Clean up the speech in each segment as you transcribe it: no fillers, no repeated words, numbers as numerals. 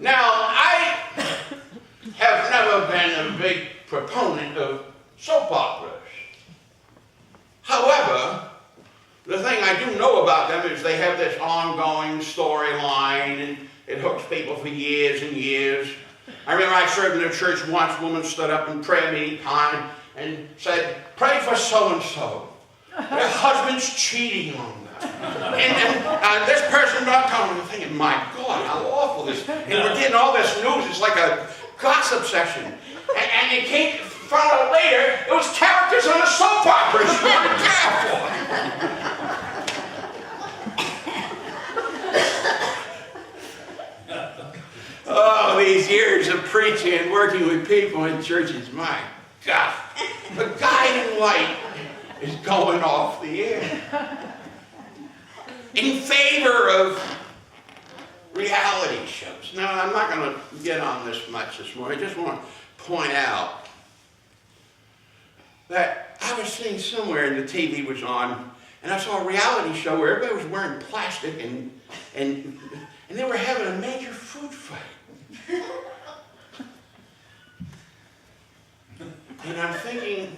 Now, I have never been a big proponent of soap operas. However, the thing I do know about them is they have this ongoing storyline, and it hooks people for years and years. I remember I served in a church once. A woman stood up in prayer meeting time and said, "Pray for so-and-so. Their husband's cheating on them." And this person not coming, I'm thinking, my God, how awful this is. And we're getting all this news. It's like a gossip session. And it came, found out later, it was characters on a soap opera she wanted to care for. Oh, these years of preaching and working with people in churches, my God. The guiding light is going off the air in favor of reality shows. Now, I'm not going to get on this much this morning. I just want to point out that I was seeing somewhere, and the TV was on, and I saw a reality show where everybody was wearing plastic, and they were having a major food fight. And I'm thinking,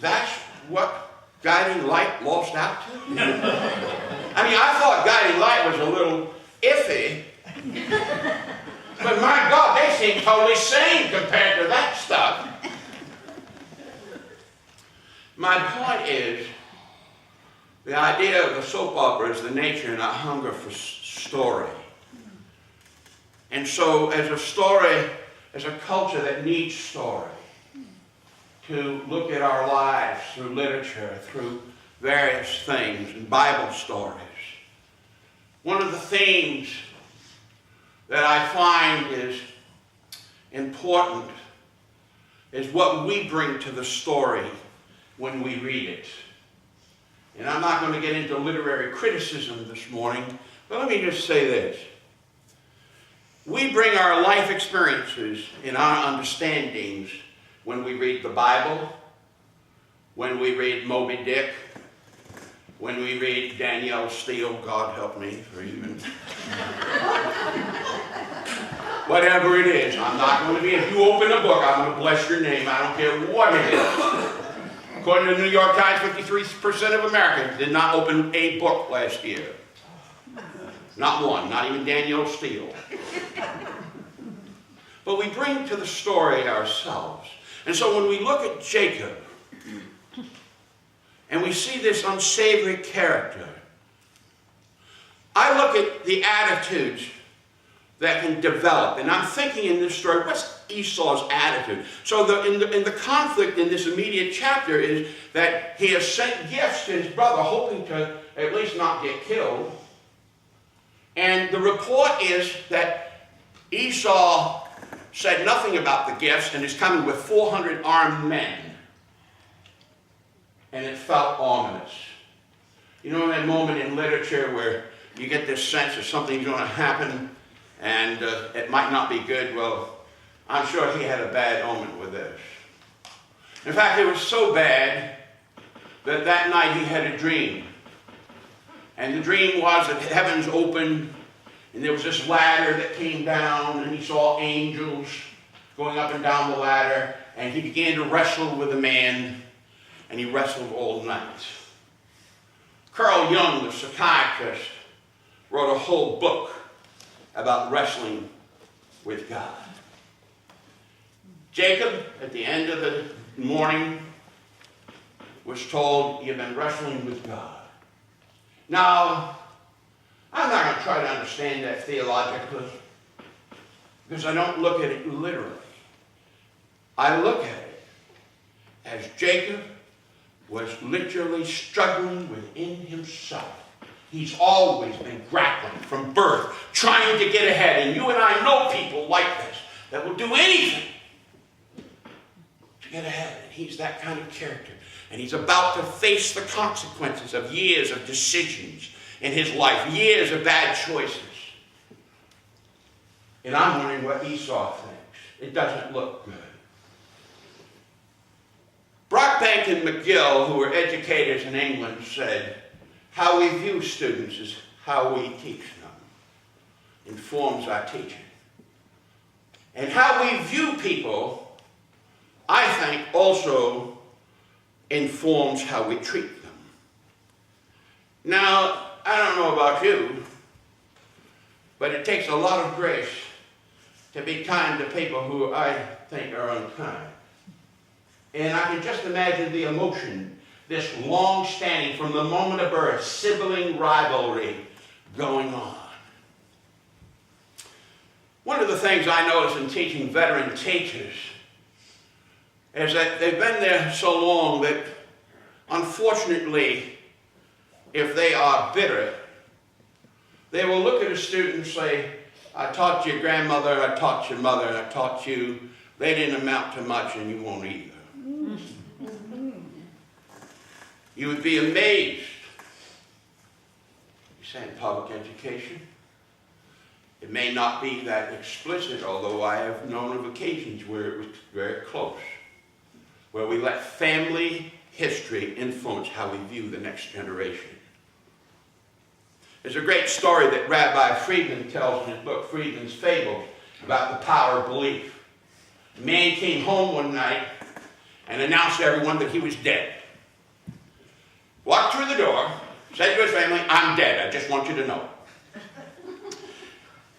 that's what Guiding Light lost out to? I mean, I thought Guiding Light was a little iffy, but my God, they seem totally sane compared to that stuff. My point is, the idea of the soap opera is the nature and a hunger for story. And so, as a story, as a culture that needs story, to look at our lives through literature, through various things, and Bible stories. One of the themes that I find is important is what we bring to the story when we read it. And I'm not going to get into literary criticism this morning, but let me just say this. We bring our life experiences and our understandings when we read the Bible, when we read Moby Dick, when we read Danielle Steele, God help me, or even whatever it is. I'm not going to be, if you open a book, I'm going to bless your name. I don't care what it is. According to the New York Times, 53% of Americans did not open a book last year. Not one, not even Danielle Steele. But we bring to the story ourselves. And so when we look at Jacob, and we see this unsavory character, I look at the attitudes that can develop. And I'm thinking in this story, what's Esau's attitude? So in the conflict in this immediate chapter is that he has sent gifts to his brother, hoping to at least not get killed. And the report is that Esau said nothing about the gifts and is coming with 400 armed men. And it felt ominous. You know that moment in literature where you get this sense of something's going to happen and it might not be good? Well, I'm sure he had a bad omen with this. In fact, it was so bad that that night he had a dream. And the dream was that heavens opened, and there was this ladder that came down, and he saw angels going up and down the ladder, and he began to wrestle with a man, and he wrestled all night. Carl Jung, the psychiatrist, wrote a whole book about wrestling with God. Jacob, at the end of the morning, was told, "You've been wrestling with God." Now, I'm not going to try to understand that theologically, because I don't look at it literally. I look at it as Jacob was literally struggling within himself. He's always been grappling from birth, trying to get ahead. And you and I know people like this, that will do anything to get ahead. And he's that kind of character. And he's about to face the consequences of years of decisions in his life, years of bad choices. And I'm wondering what Esau thinks. It doesn't look good. Brockbank and McGill, who were educators in England, said, how we view students is how we teach them. informs our teaching. And how we view people, I think, also informs how we treat them. Now, I don't know about you, but it takes a lot of grace to be kind to people who I think are unkind. And I can just imagine the emotion, this long-standing, from the moment of birth, sibling rivalry going on. One of the things I notice in teaching veteran teachers is that they've been there so long that, unfortunately, if they are bitter, they will look at a student and say, I taught your grandmother, I taught your mother, I taught you. They didn't amount to much and you won't either. You would be amazed. You say in public education, it may not be that explicit, although I have known of occasions where it was very close, where we let family history influence how we view the next generation. There's a great story that Rabbi Friedman tells in his book, Friedman's Fables, about the power of belief. A man came home one night and announced to everyone that he was dead. Walked through the door, said to his family, I'm dead, I just want you to know.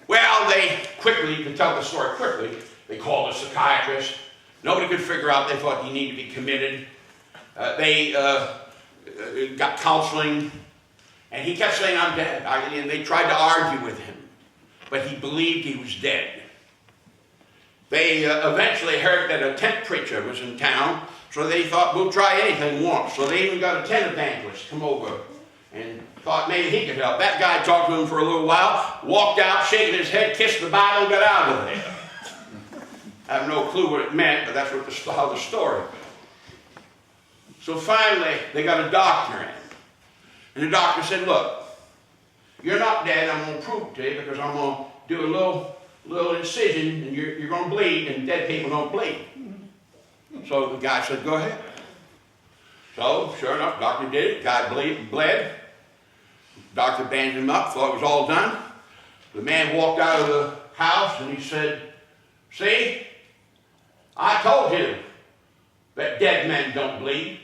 Well, they quickly, to tell the story quickly, they called a psychiatrist. Nobody could figure out, they thought he needed to be committed. They got counseling, and he kept saying, I'm dead. And they tried to argue with him, but he believed he was dead. They eventually heard that a tent preacher was in town, so they thought, we'll try anything once. So they even got a tent evangelist come over and thought maybe he could help. That guy talked to him for a little while, walked out, shaking his head, kissed the Bible, and got out of there. I have no clue what it meant, but that's how the story goes. So finally, they got a doctor in. And the doctor said, look, you're not dead. I'm going to prove it to you because I'm going to do a little incision, and you're going to bleed, and dead people don't bleed. So the guy said, go ahead. So, sure enough, doctor did it. Guy bled. Doctor bandaged him up, thought it was all done. The man walked out of the house, and he said, see, I told you that dead men don't bleed.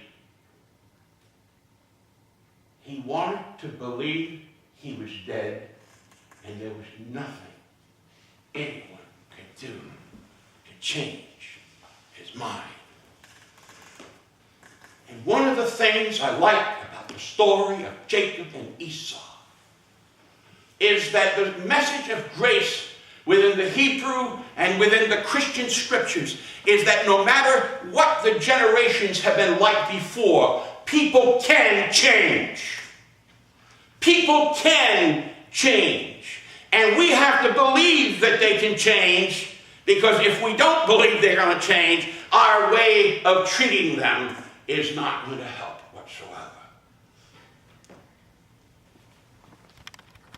He wanted to believe he was dead, and there was nothing anyone could do to change his mind. And one of the things I like about the story of Jacob and Esau is that the message of grace within the Hebrew and within the Christian scriptures is that no matter what the generations have been like before, people can change. People can change. And we have to believe that they can change, because if we don't believe they're going to change, our way of treating them is not going to help.